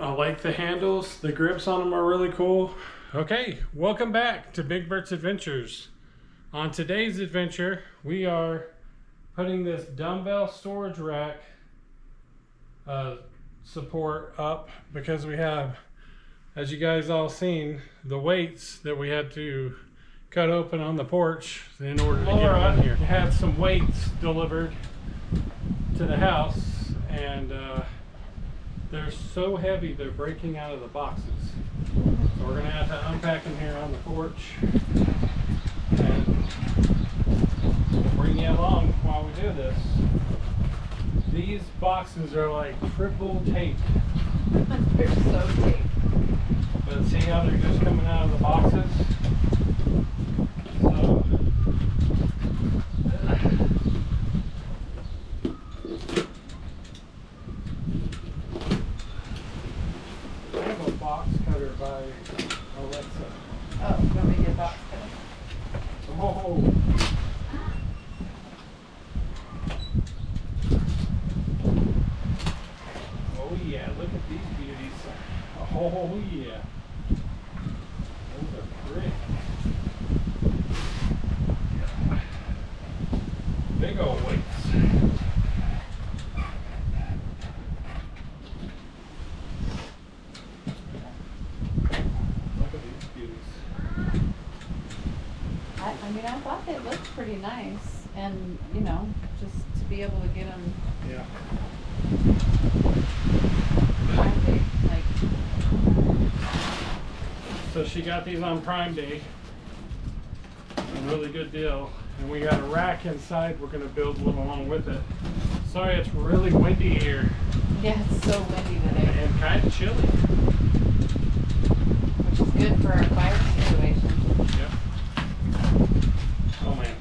I like the handles. The grips on them are really cool. Okay, welcome back to Big Bert's Adventures. On today's adventure, we are putting this dumbbell storage rack support up because we have, as you guys all seen, the weights that we had to cut open on the porch in order to get them in here. We had some weights delivered to the house, and they're so heavy they're breaking out of the boxes. So we're gonna have to unpack them here on the porch and bring you along while we do this. These boxes are like triple taped. They're so taped. But see how they're just coming out of the boxes? So I have a box cutter by Alexa. Oh, you want me to get a box cutter? Oh. Oh yeah, look at these beauties. Oh yeah. Those are pretty. Yeah. Big old weights. Look at these beauties. I mean, I thought they looked pretty nice, and you know, just to be able to get them Yeah. finally, like, So she got these on Prime Day. A really good deal. And we got a rack inside we're gonna build one along with it. Sorry, it's really windy here yeah, it's so windy today, and kind of chilly. which is good for our fire situation. Yep. Oh man.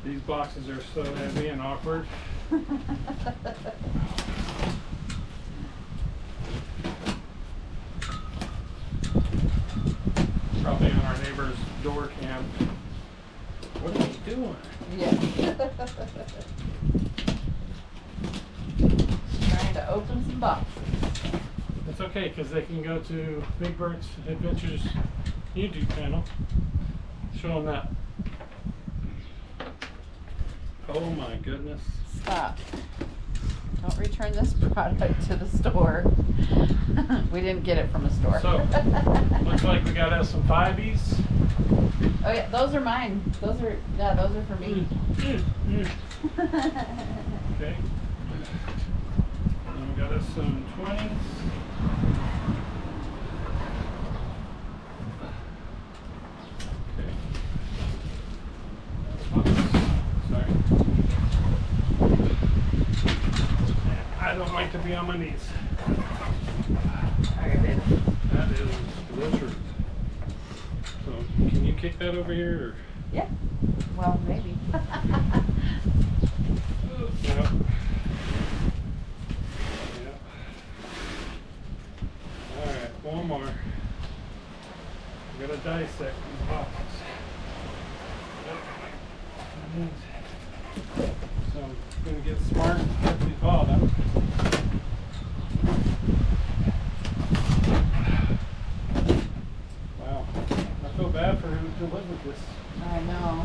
These boxes are so heavy and awkward. Probably on our neighbor's door cam. What are you doing? Yeah. Trying to open some boxes. It's okay, because they can go to Big Bert's Adventures YouTube channel. Show them that. Oh my goodness. Stop. Don't return this product to the store. We didn't get it from a store. So, looks like we got us some 5Es. Oh yeah, those are mine. Those are for me. Okay. And we got us some 20s. Okay. Oops. Sorry. I don't like to be on my knees. Alright, babe. That is the truth. So, can you kick that over here? Or? Yeah. Well, maybe. Yep. Yep. Alright, one more. I'm gonna dissect these boxes. Yep. So I'm gonna get smart and cut these bottom. Wow. I feel bad for who delivered this. I know.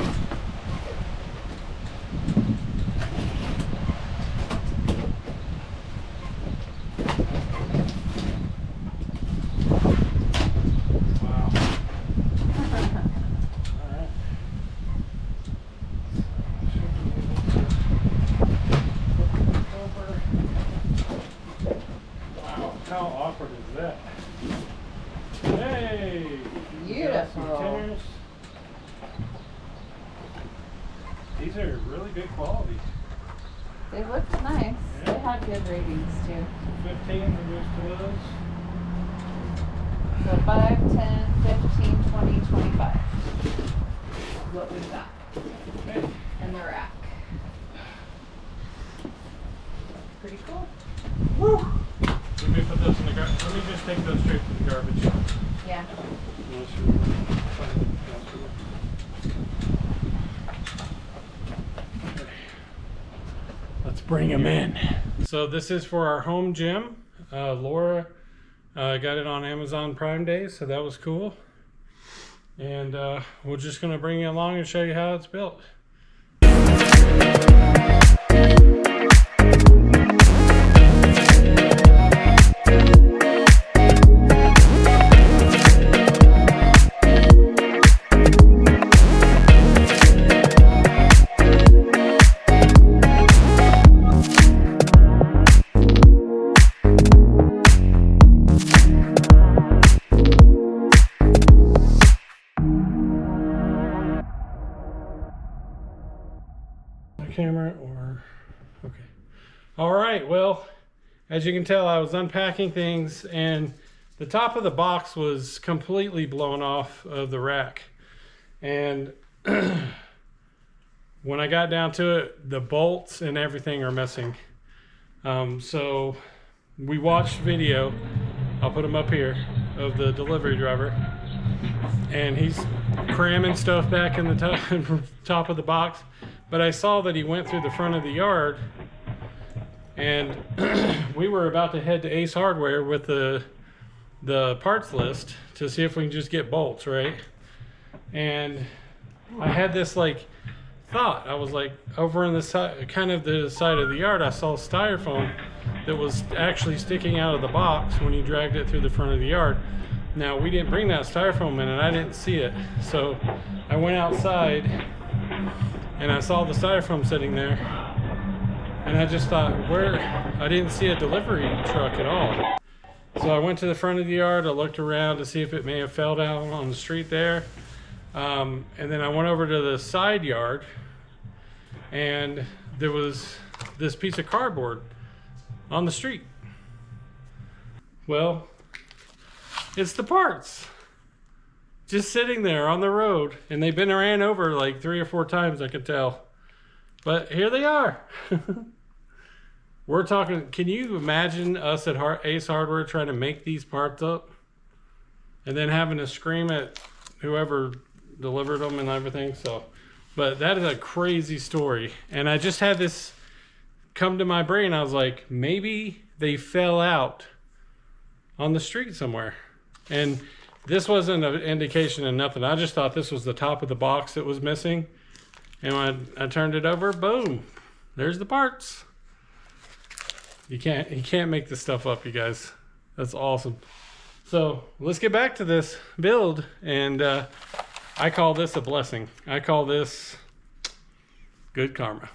Wow. Alright. Should be able to flip this over. Wow, how awkward is that? Hey! We got some Beautiful. tinners. These are really good quality. They looked nice. Yeah. They had good ratings too. 15 reduced to those. So 5, 10, 15, 20, 25. What we've got. Okay. And the rack. Pretty cool. Woo! Let me put those in the garbage. Let me just take those straight to the garbage. Yeah. Unless you find it faster. Okay. Let's bring him in. So this is for our home gym. Laura got it on Amazon Prime Day, so that was cool. And we're just gonna bring you along and show you how it's built. Camera or okay. All right, well, as you can tell, I was unpacking things and the top of the box was completely blown off of the rack, and when I got down to it, the bolts and everything are missing. So we watched video, I'll put them up here, of the delivery driver, and he's cramming stuff back in the top of the box. But I saw that he went through the front of the yard, and we were about to head to Ace Hardware with the parts list to see if we can just get bolts, right? And I had this like thought. I was like, over in the side, kind of the side of the yard, I saw styrofoam that was actually sticking out of the box when he dragged it through the front of the yard. Now, we didn't bring that styrofoam in, and I didn't see it. So I went outside and I saw the styrofoam sitting there, and I just thought, I didn't see a delivery truck at all. So I went to the front of the yard, I looked around to see if it may have fell down on the street there. And then I went over to the side yard, and there was this piece of cardboard on the street. Well, it's the parts. Just sitting there on the road, and they've been ran over like 3 or 4 times, I could tell. But here they are. We're talking, can you imagine us at Ace Hardware trying to make these parts up and then having to scream at whoever delivered them and everything? So, but that is a crazy story. And I just had this come to my brain. I was like, maybe they fell out on the street somewhere. And this wasn't an indication of nothing. I just thought this was the top of the box that was missing. And when I turned it over, boom, there's the parts. You can't make this stuff up, you guys. That's awesome. So let's get back to this build. And I call this a blessing. I call this good karma.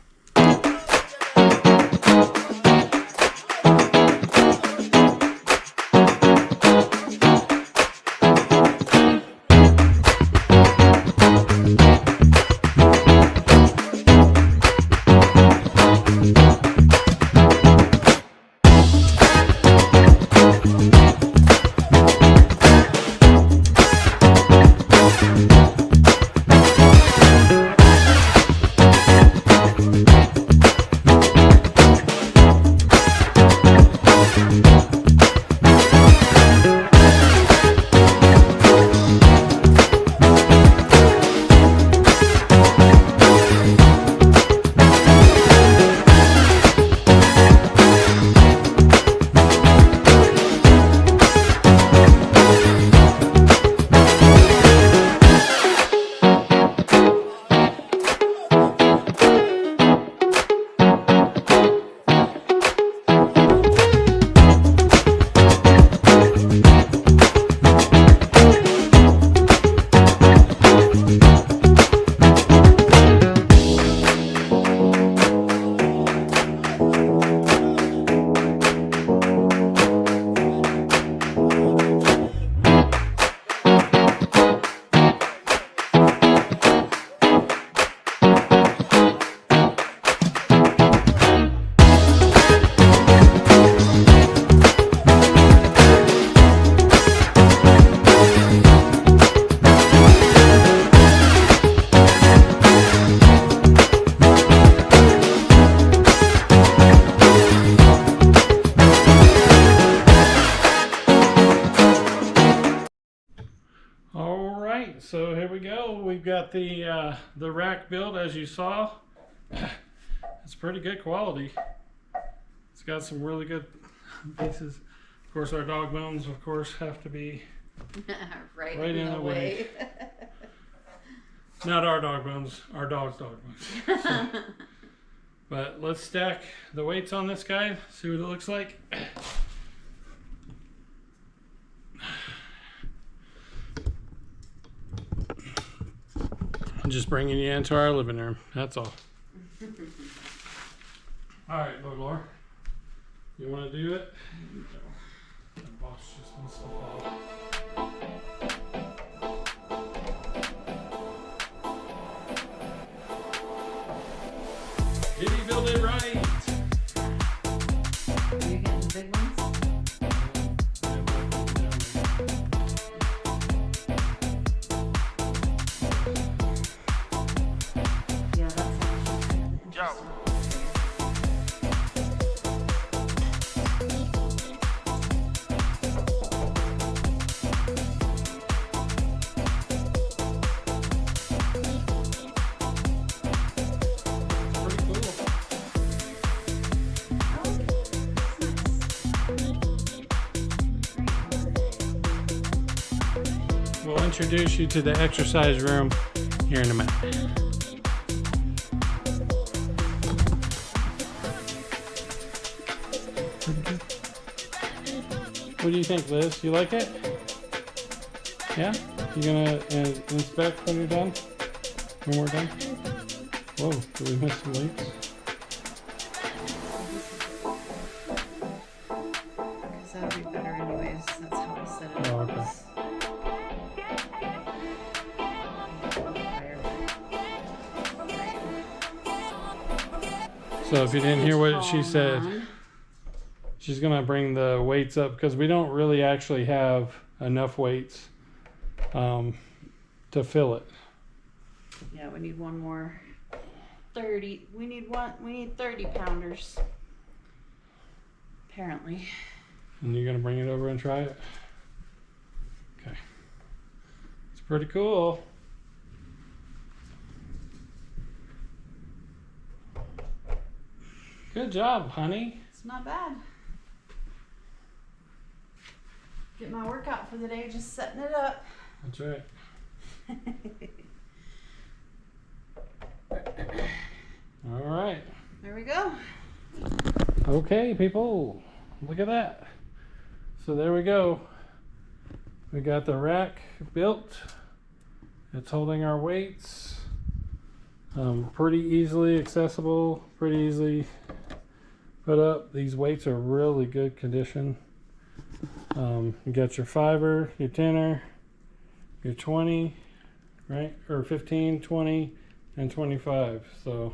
So here we go. We've got the rack built, as you saw. it's pretty good quality. It's got some really good pieces. Of course, our dog bones, of course, have to be right in the way. Not our dog bones, our dog's dog bones. So, but let's stack the weights on this guy, see what it looks like. I'm just bringing you into our living room, that's all. All right, little Laura, you want to do it? The boss just wants to fall. Did he build it right? Are you getting the big ones? Yeah, that's actually kind of interesting. We'll introduce you to the exercise room here in a minute. What do you think, Liz? You like it? Yeah? You gonna inspect when you're done? When we're done? Whoa, did we miss some weights? Because that would be better anyways. That's how we set it up. Oh, okay. So if you didn't hear what she said, she's gonna bring the weights up because we don't really actually have enough weights to fill it. Yeah, we need one more 30. We need 30 pounders. Apparently. And you're gonna bring it over and try it? Okay. It's pretty cool. Good job, honey. It's not bad. Get my workout for the day, just setting it up. That's right. All right. There we go. Okay, people. Look at that. So there we go. We got the rack built. It's holding our weights. Pretty easily accessible, pretty easily put up. These weights are really good condition. You got your 5er, your 10er, your 20, right? Or 15, 20, and 25. So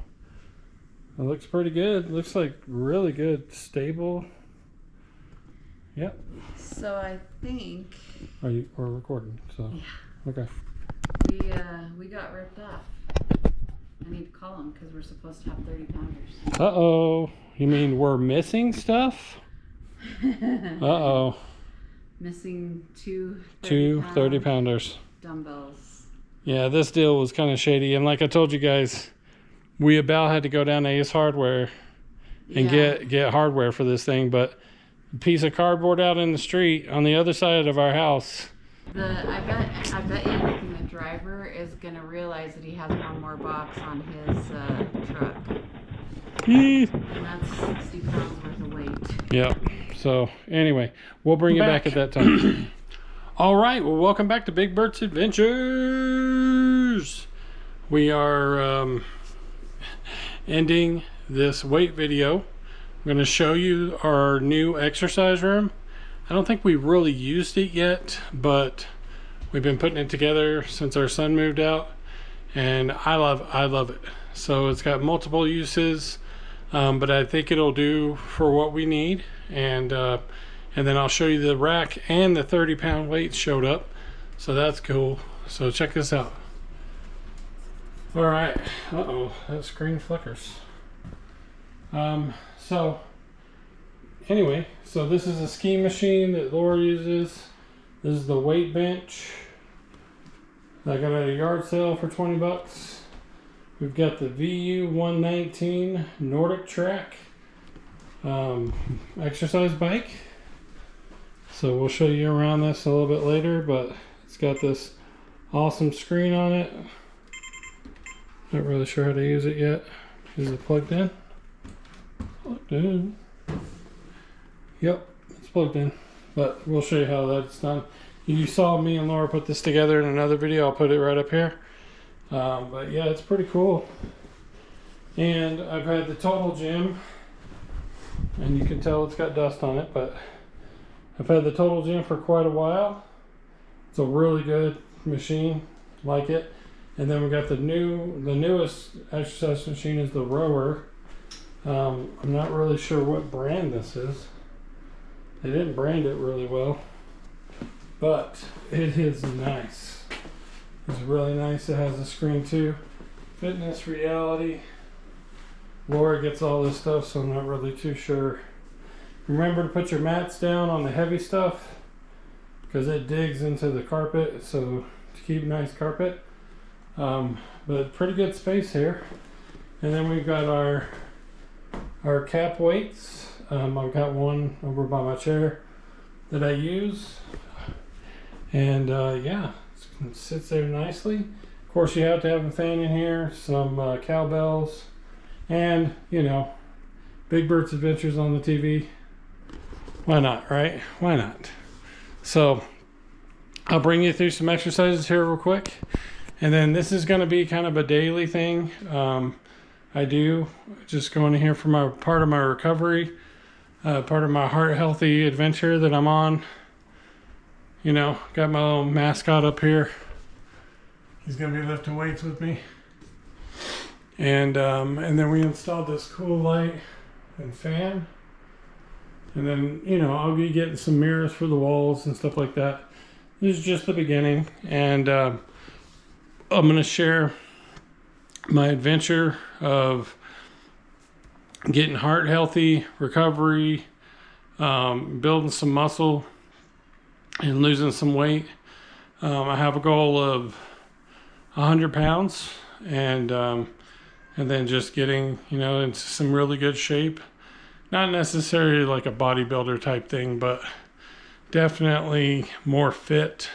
it looks pretty good. Looks like really good, stable. Yep. So I think We're recording, so yeah. Okay. We got ripped off. I need to call them because we're supposed to have 30 pounders. Uh-oh. You mean we're missing stuff? Uh-oh. Missing two 30 pounders. Dumbbells. Yeah, this deal was kind of shady. And like I told you guys, we about had to go down to Ace Hardware and get hardware for this thing. But a piece of cardboard out in the street on the other side of our house. I bet you anything the driver is going to realize that he has one more box on his truck. And that's 60 pounds worth of weight. Yep. So anyway, we'll bring you back at that time. All right. Well, welcome back to Big Bert's Adventures. We are ending this weight video. I'm going to show you our new exercise room. I don't think we really used it yet, but we've been putting it together since our son moved out, and I love it. So it's got multiple uses, but I think it'll do for what we need. And then I'll show you the rack, and the 30-pound weights showed up, so that's cool. So check this out. All right. Uh-oh, that screen flickers. So anyway, so this is a ski machine that Laura uses. This is the weight bench. I got it at a yard sale for 20 bucks. We've got the VU 119 Nordic Track exercise bike. So we'll show you around this a little bit later, but it's got this awesome screen on it. Not really sure how to use it yet. Is it plugged in? Plugged in. Yep, it's plugged in. But we'll show you how that's done. You saw me and Laura put this together in another video. I'll put it right up here. But yeah, it's pretty cool. And I've had the Total Gym, and you can tell it's got dust on it, but I've had the Total Gym for quite a while. It's a really good machine, like it. And then we got the newest exercise machine is the Rower. I'm not really sure what brand this is. They didn't brand it really well, but it is nice. It's really nice. It has a screen too. Fitness, reality. Laura gets all this stuff, so I'm not really too sure. Remember to put your mats down on the heavy stuff because it digs into the carpet, so to keep nice carpet. But pretty good space here. And then we've got our cap weights. I've got one over by my chair that I use, and yeah, it sits there nicely. Of course, you have to have a fan in here, some cowbells, and you know, Big Bert's Adventures on the TV. Why not, right? Why not? So I'll bring you through some exercises here real quick, and then this is going to be kind of a daily thing. I do just going in here for my part of my recovery, part of my heart healthy adventure that I'm on. You know, got my little mascot up here. He's gonna be lifting weights with me, and then we installed this cool light and fan, and then you know I'll be getting some mirrors for the walls and stuff like that. This is just the beginning, and I'm gonna share my adventure of getting heart healthy, recovery, building some muscle, and losing some weight. I have a goal of 100 pounds, and then just getting, you know, into some really good shape. Not necessarily like a bodybuilder type thing, but definitely more fit,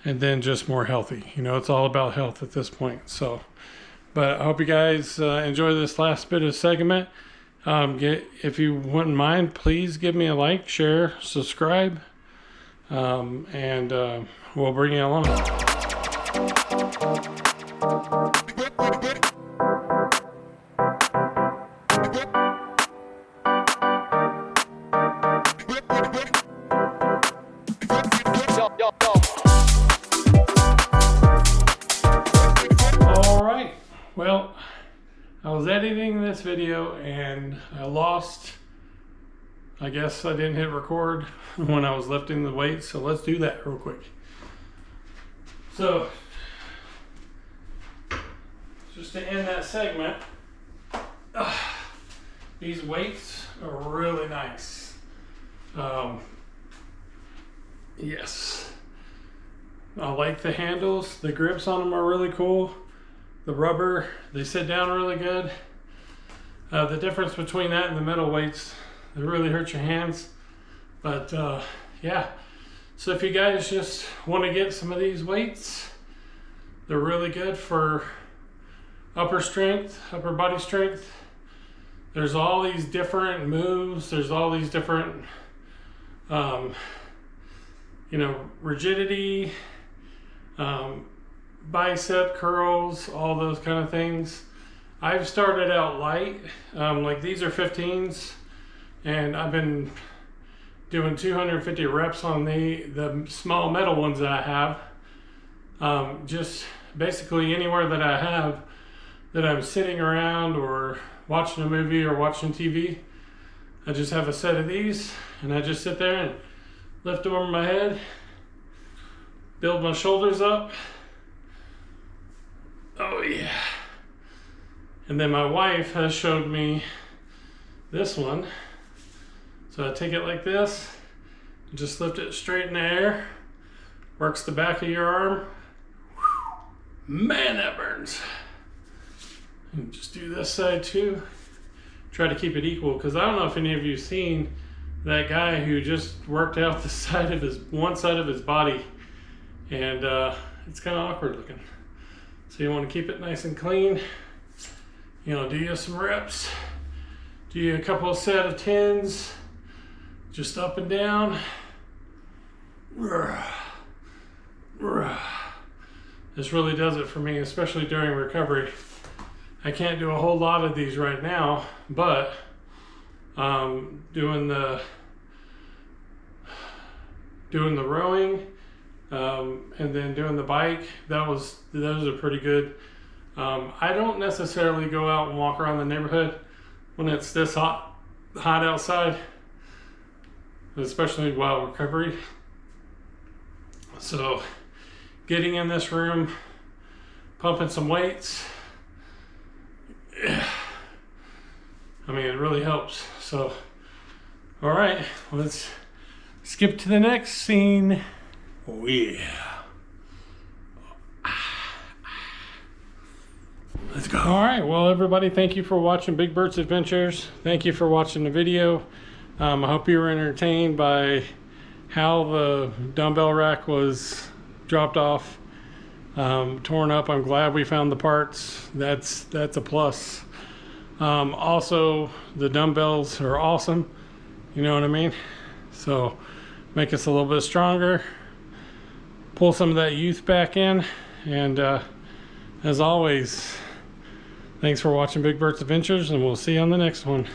and then just more healthy. You know, it's all about health at this point. So, but I hope you guys enjoy this last bit of segment. If you wouldn't mind, please give me a like, share, subscribe, and we'll bring you along. Well, I was editing this video and I lost, I guess I didn't hit record when I was lifting the weights, so let's do that real quick. So, just to end that segment, these weights are really nice. Yes, I like the handles, the grips on them are really cool. The rubber, they sit down really good. The difference between that and the metal weights, they really hurt your hands. But yeah, so if you guys just want to get some of these weights, they're really good for upper strength, upper body strength. There's all these different moves. There's all these different, you know, rigidity, bicep curls, all those kind of things. I've started out light, like these are 15s, and I've been doing 250 reps on the small metal ones that I have. Just basically anywhere that I have that I'm sitting around or watching a movie or watching TV, I just have a set of these, and I just sit there and lift over my head, build my shoulders up. Oh yeah. And then my wife has showed me this one. So I take it like this, and just lift it straight in the air. Works the back of your arm. Man, that burns. And just do this side too. Try to keep it equal, because I don't know if any of you seen that guy who just worked out the side of his one side of his body, and it's kind of awkward looking. So you want to keep it nice and clean. You know, do you some reps, do you a couple of set of 10s, just up and down. This really does it for me, especially during recovery. I can't do a whole lot of these right now, but doing the rowing and then doing the bike, those are pretty good. I don't necessarily go out and walk around the neighborhood when it's this hot outside, especially while recovery. So getting in this room, pumping some weights, I mean, it really helps. So, all right, let's skip to the next scene. Oh yeah. Let's go. All right, well, everybody, thank you for watching Big Bert's Adventures. Thank you for watching the video. I hope you were entertained by how the dumbbell rack was dropped off, torn up. I'm glad we found the parts. That's a plus. Also, the dumbbells are awesome. You know what I mean? So make us a little bit stronger, pull some of that youth back in, and as always, thanks for watching Big Bert's Adventures, and we'll see you on the next one.